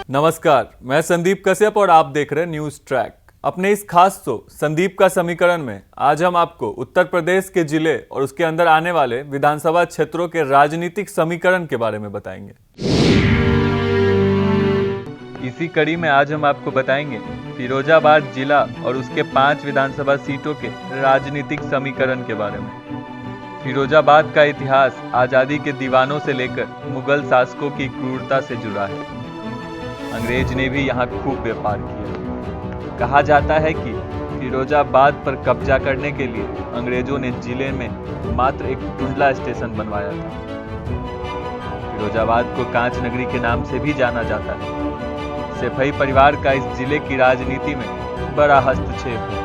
नमस्कार, मैं संदीप कश्यप और आप देख रहे हैं न्यूज ट्रैक। अपने इस खास शो संदीप का समीकरण में आज हम आपको उत्तर प्रदेश के जिले और उसके अंदर आने वाले विधानसभा क्षेत्रों के राजनीतिक समीकरण के बारे में बताएंगे। इसी कड़ी में आज हम आपको बताएंगे फिरोजाबाद जिला और उसके 5 विधानसभा सीटों के राजनीतिक समीकरण के बारे में। फिरोजाबाद का इतिहास आज़ादी के दीवानों से लेकर मुगल शासकों की क्रूरता से जुड़ा है। अंग्रेज ने भी यहाँ खूब व्यापार किया। कहा जाता है कि फिरोजाबाद पर कब्जा करने के लिए अंग्रेजों ने जिले में मात्र एक टुंडला स्टेशन बनवाया था। फिरोजाबाद को कांच नगरी के नाम से भी जाना जाता है। सेफई परिवार का इस जिले की राजनीति में बड़ा हस्तक्षेप है।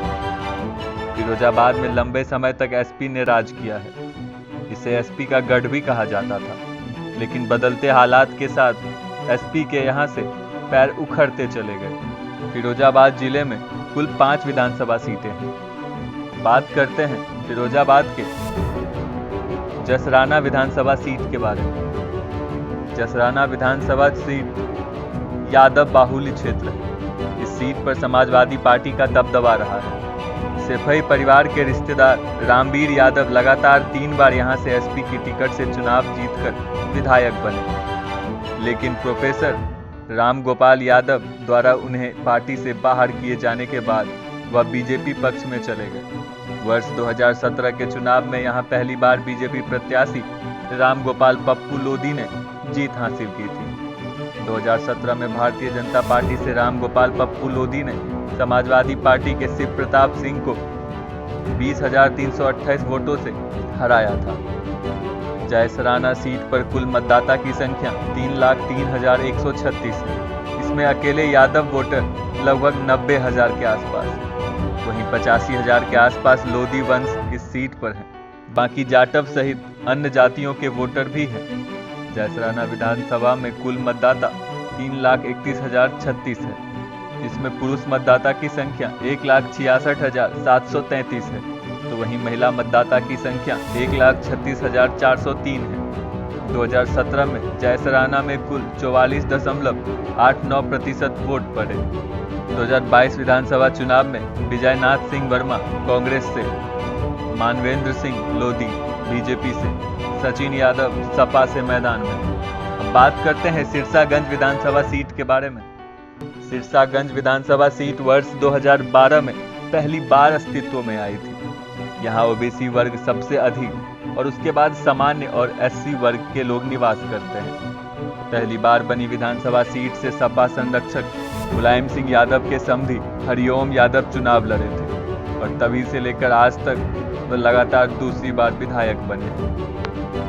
फिरोजाबाद में लंबे समय तक एसपी ने राज किया है। इसे एसपी का गढ़ भी कहा जाता था, लेकिन बदलते हालात के साथ एसपी के यहाँ से पैर उखड़ते चले गए। फिरोजाबाद जिले में कुल 5 विधानसभा सीटें हैं। बात करते हैं फिरोजाबाद के जसराना विधानसभा सीट के बारे में। जसराना विधानसभा सीट यादव बाहुल्य क्षेत्र है। इस सीट पर समाजवादी पार्टी का दबदबा रहा है। सेफई परिवार के रिश्तेदार रामवीर यादव लगातार 3 बार यहां से एसपी की टिकट से चुनाव जीतकर विधायक बने, लेकिन प्रोफेसर राम गोपाल यादव द्वारा उन्हें पार्टी से बाहर किए जाने के बाद वह बीजेपी पक्ष में चले गए। वर्ष 2017 के चुनाव में यहां पहली बार बीजेपी प्रत्याशी राम गोपाल पप्पू लोधी ने जीत हासिल की थी। 2017 में भारतीय जनता पार्टी से राम गोपाल पप्पू लोधी ने समाजवादी पार्टी के शिव प्रताप सिंह को 20,328 वोटों से हराया था। जयसराना सीट पर कुल मतदाता की संख्या 3,03,136 है। इसमें अकेले यादव वोटर लगभग 90,000 के आसपास है। वहीं 85,000 के आसपास लोधी वंश इस सीट पर है। बाकी जाटव सहित अन्य जातियों के वोटर भी हैं। जयसराना विधानसभा में कुल मतदाता 3,31,036 है, जिसमें पुरुष मतदाता की संख्या 1,66,733 है, तो वहीं महिला मतदाता की संख्या 1,36,403 है। 2017 में जयसराना में कुल 44.89% वोट पड़े। 2022 विधानसभा चुनाव में विजयनाथ सिंह वर्मा कांग्रेस से, मानवेंद्र सिंह लोधी बीजेपी से, सचिन यादव सपा से मैदान में। अब बात करते हैं सिरसागंज विधानसभा सीट के बारे में। सिरसागंज विधानसभा सीट वर्ष 2012 में पहली बार अस्तित्व में आई थी। यहाँ ओबीसी वर्ग सबसे अधिक और उसके बाद सामान्य और एससी वर्ग के लोग निवास करते हैं। पहली बार बनी विधानसभा सीट से सपा संरक्षक मुलायम सिंह यादव के समधी हरिओम यादव चुनाव लड़े थे और तभी से लेकर आज तक वह लगातार दूसरी बार विधायक बने।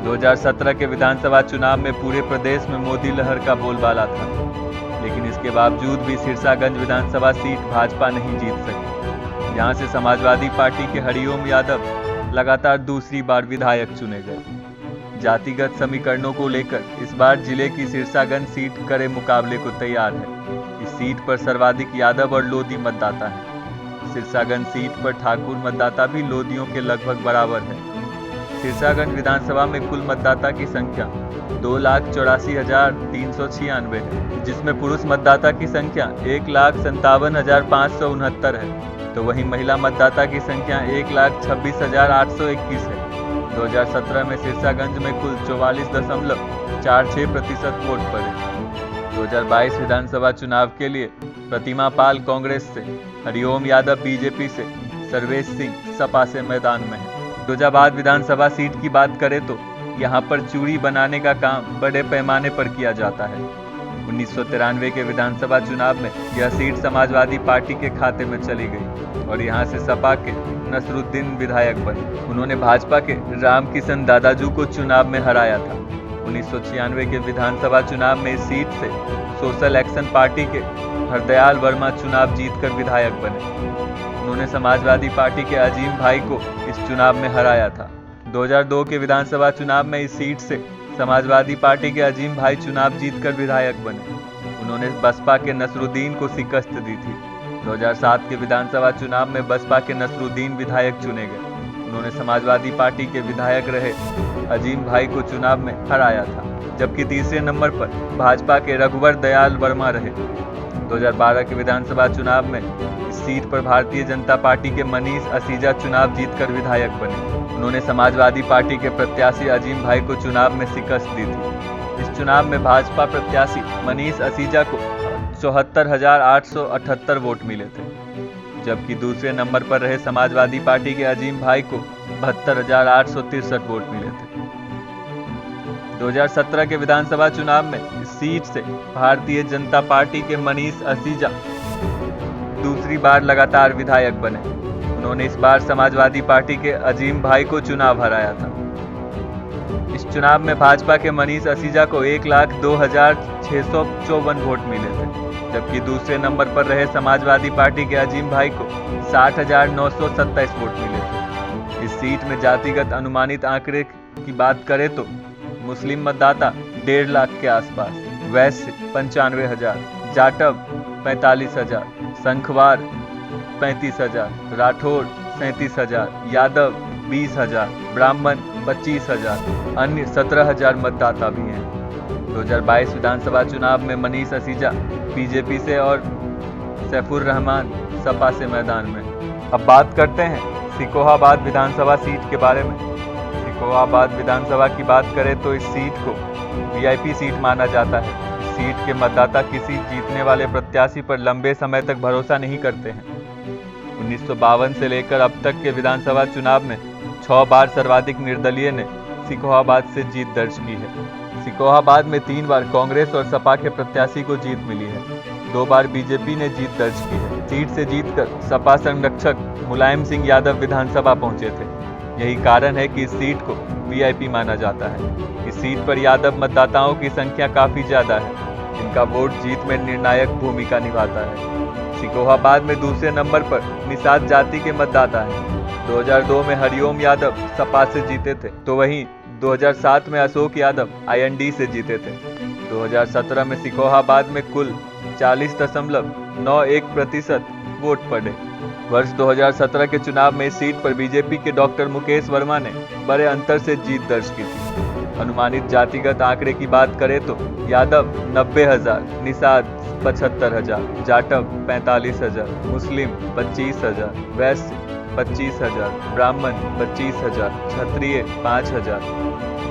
2017 के विधानसभा चुनाव में पूरे प्रदेश में मोदी लहर का बोलबाला था, लेकिन इसके बावजूद भी सिरसागंज विधानसभा सीट भाजपा नहीं जीत सकी। यहां से समाजवादी पार्टी के हरिओम यादव लगातार दूसरी बार विधायक चुने गए। जातिगत समीकरणों को लेकर इस बार जिले की सिरसागंज सीट कड़े मुकाबले को तैयार है। इस सीट पर सर्वाधिक यादव और लोधी मतदाता है। सिरसागंज सीट पर ठाकुर मतदाता भी लोधियों के लगभग बराबर है। सिरसागंज विधानसभा में कुल मतदाता की संख्या 2,84,396 है, जिसमें पुरुष मतदाता की संख्या 1,57,569 है, तो वहीं महिला मतदाता की संख्या 1,26,821 है। 2017 में सिरसागंज में कुल 44.46% वोट पड़े। 2022 विधानसभा चुनाव के लिए प्रतिमा पाल कांग्रेस से, हरिओम यादव बीजेपी से, सर्वेश सिंह सपा से मैदान में है। फिरोजाबाद विधानसभा सीट की बात करें तो यहाँ पर चूड़ी बनाने का काम बड़े पैमाने पर किया जाता है। 1993 के विधानसभा चुनाव में यह सीट समाजवादी पार्टी के खाते में चली गई और यहाँ से सपा के नसरुद्दीन विधायक बने। उन्होंने भाजपा के रामकिशन दादाजू को चुनाव में हराया था। 1996 के विधानसभा चुनाव में इस सीट से सोशल एक्शन पार्टी के हरदयाल वर्मा चुनाव जीतकर विधायक बने। उन्होंने समाजवादी पार्टी के अजीम भाई को इस चुनाव में हराया था। 2002 के विधानसभा चुनाव में इस सीट से समाजवादी पार्टी के अजीम भाई चुनाव जीतकर विधायक बने। उन्होंने बसपा के नसरुद्दीन को शिकस्त दी थी। 2007 के विधानसभा चुनाव में बसपा के नसरुद्दीन विधायक चुने गए। उन्होंने समाजवादी पार्टी के विधायक रहे अजीम भाई को चुनाव में हराया था, जबकि तीसरे नंबर पर भाजपा के रघुवर दयाल वर्मा रहे। 2012 के विधानसभा चुनाव में इस सीट पर भारतीय जनता पार्टी के मनीष असीजा चुनाव जीतकर विधायक बने। उन्होंने समाजवादी पार्टी के प्रत्याशी अजीम भाई को चुनाव में शिकस्त दी थी। इस चुनाव में भाजपा प्रत्याशी मनीष असीजा को 74,878 वोट मिले थे, जबकि दूसरे नंबर पर रहे समाजवादी पार्टी के अजीम भाई को 72,863 वोट मिले थे। 2017 के विधानसभा चुनाव में इस सीट से भारतीय जनता पार्टी के मनीष असीजा दूसरी बार लगातार विधायक बने। उन्होंने इस बार समाजवादी पार्टी के अजीम भाई को चुनाव हराया था। इस चुनाव में भाजपा के मनीष असीजा को 1,02,654 वोट मिले थे, जबकि दूसरे नंबर पर रहे समाजवादी पार्टी के अजीम भाई को 60,927 वोट मिले थे। इस सीट में जातिगत अनुमानित आंकड़े की बात करें तो मुस्लिम मतदाता 1.5 लाख के आसपास, वैश्य 95,000, जाटव 45,000, संखवार 35,000, राठौर 37,000, यादव 20,000, ब्राह्मण 25,000, अन्य 17,000 मतदाता भी हैं। 2022 विधानसभा चुनाव में मनीष असीजा बीजेपी से और सैफुर रहमान सपा से मैदान में। अब बात करते हैं सिकोहाबाद विधानसभा सीट के बारे में। सिकोहाबाद विधानसभा की बात करें तो इस सीट को वीआईपी सीट माना जाता है। इस सीट के मतदाता किसी जीतने वाले प्रत्याशी पर लंबे समय तक भरोसा नहीं करते हैं। 1952 से लेकर अब तक के विधानसभा चुनाव में 6 बार सर्वाधिक निर्दलीय ने सिकोहाबाद से जीत दर्ज की है। सिकोहाबाद में 3 बार कांग्रेस और सपा के प्रत्याशी को जीत मिली है। 2 बार बीजेपी ने जीत दर्ज की है। सीट से जीतकर सपा संरक्षक मुलायम सिंह यादव विधानसभा पहुंचे थे। यही कारण है कि इस सीट को वीआईपी माना जाता है। इस सीट पर यादव मतदाताओं की संख्या काफी ज्यादा है, जिनका वोट जीत में निर्णायक भूमिका निभाता है। सिकोहाबाद में दूसरे नंबर पर निषाद जाति के मतदाता हैं। 2002 में हरिओम यादव सपा से जीते थे, तो वहीं 2007 में अशोक यादव आईएनडी से जीते थे। 2017 में सिकोहाबाद में कुल 40.91% वोट पड़े। वर्ष 2017 के चुनाव में इस सीट पर बीजेपी के डॉक्टर मुकेश वर्मा ने बड़े अंतर से जीत दर्ज की थी। अनुमानित जातिगत आंकड़े की बात करें तो यादव 90,000, निषाद 75,000, जाटव 45,000, मुस्लिम 25,000, वैश्य 25,000, ब्राह्मण 25,000, क्षत्रिय 5,000,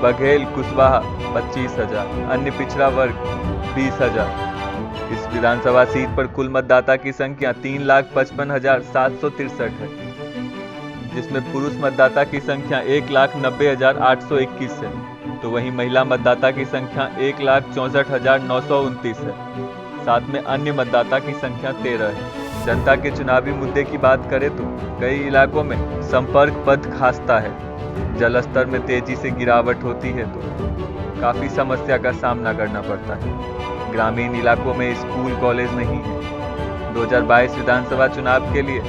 बघेल कुशवाहा 25,000, अन्य पिछड़ा वर्ग 20,000। इस विधानसभा सीट पर कुल मतदाता की संख्या 3,55,763 है, जिसमें पुरुष मतदाता की संख्या 1,90,821 है, तो वहीं महिला मतदाता की संख्या 1,64,929 है। साथ में अन्य मतदाता की संख्या 13 है। जनता के चुनावी मुद्दे की बात करें तो कई इलाकों में संपर्क पथ खास्ता है, जल स्तर में तेजी से गिरावट होती है, तो काफी समस्या का सामना करना पड़ता है। ग्रामीण इलाकों में स्कूल कॉलेज नहीं है। 2022 विधानसभा चुनाव के लिए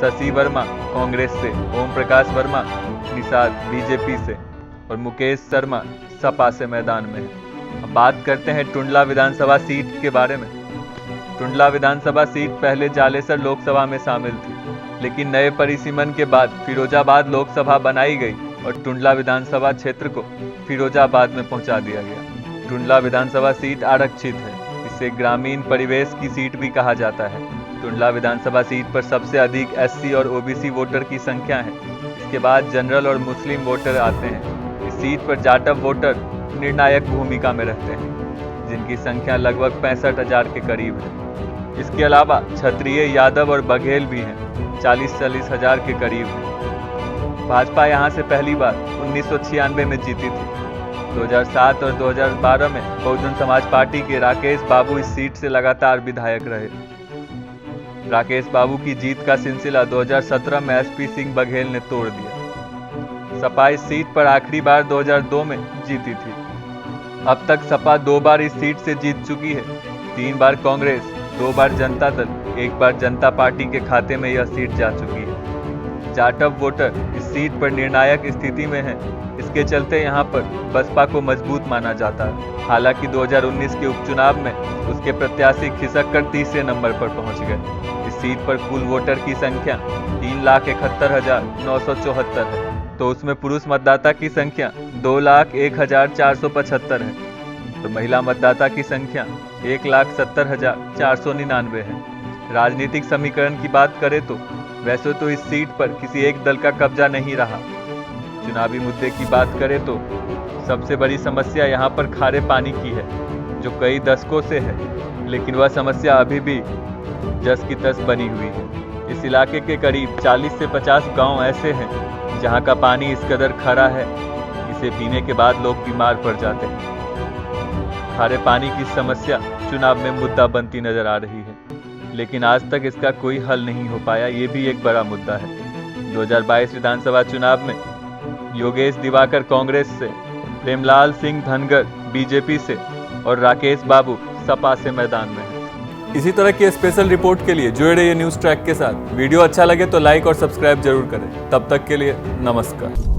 शशि वर्मा कांग्रेस से, ओम प्रकाश वर्मा निषाद बीजेपी से और मुकेश शर्मा सपा से मैदान में है। अब बात करते हैं टुंडला विधानसभा सीट के बारे में। टुंडला विधानसभा सीट पहले जालेसर लोकसभा में शामिल थी, लेकिन नए परिसीमन के बाद फिरोजाबाद लोकसभा बनाई गई और टुंडला विधानसभा क्षेत्र को फिरोजाबाद में पहुंचा दिया गया। टुंडला विधानसभा सीट आरक्षित है, इसे ग्रामीण परिवेश की सीट भी कहा जाता है। टुंडला विधानसभा सीट पर सबसे अधिक एससी और ओबीसी वोटर की संख्या है। इसके बाद जनरल और मुस्लिम वोटर आते हैं। इस सीट पर जाटव वोटर निर्णायक भूमिका में रहते हैं, जिनकी संख्या लगभग 65,000 के करीब है। इसके अलावा क्षत्रिय, यादव और बघेल भी हैं, 40,000 के करीब है। भाजपा यहाँ से पहली बार 1996 में जीती थी। 2007 और 2012 में बहुजन समाज पार्टी के राकेश बाबू इस सीट से लगातार विधायक रहे। राकेश बाबू की जीत का सिलसिला 2017 में एसपी सिंह बघेल ने तोड़ दिया। सपा इस सीट पर आखिरी बार 2002 में जीती थी। अब तक सपा 2 बार इस सीट से जीत चुकी है। 3 बार कांग्रेस, 2 बार जनता दल, 1 बार जनता पार्टी के खाते में यह सीट जा चुकी है। जाटव वोटर इस सीट पर निर्णायक स्थिति में हैं। इसके चलते यहां पर बसपा को मजबूत माना जाता है। हालांकि 2019 के उपचुनाव में उसके प्रत्याशी खिसक कर तीसरे नंबर पर पहुंच गए। इस सीट पर कुल वोटर की संख्या 3,71,974 है, तो उसमें पुरुष मतदाता की संख्या 2,01,475 है, तो महिला मतदाता की संख्या 1,70,499 है। राजनीतिक समीकरण की बात करें तो वैसे तो इस सीट पर किसी एक दल का कब्जा नहीं रहा। चुनावी मुद्दे की बात करें तो सबसे बड़ी समस्या यहाँ पर खारे पानी की है, जो कई दशकों से है, लेकिन वह समस्या अभी भी जस की तस बनी हुई है। इस इलाके के करीब 40 से 50 गांव ऐसे हैं जहां का पानी इस कदर खारा है, इसे पीने के बाद लोग बीमार पड़ जाते हैं। खारे पानी की समस्या चुनाव में मुद्दा बनती नजर आ रही है, लेकिन आज तक इसका कोई हल नहीं हो पाया, ये भी एक बड़ा मुद्दा है। 2022 विधानसभा चुनाव में योगेश दिवाकर कांग्रेस से, प्रेमलाल सिंह धनगर बीजेपी से और राकेश बाबू सपा से मैदान में है। इसी तरह की स्पेशल रिपोर्ट के लिए जुड़े रहिए न्यूज़ ट्रैक के साथ। वीडियो अच्छा लगे तो लाइक और सब्सक्राइब जरूर करें। तब तक के लिए नमस्कार।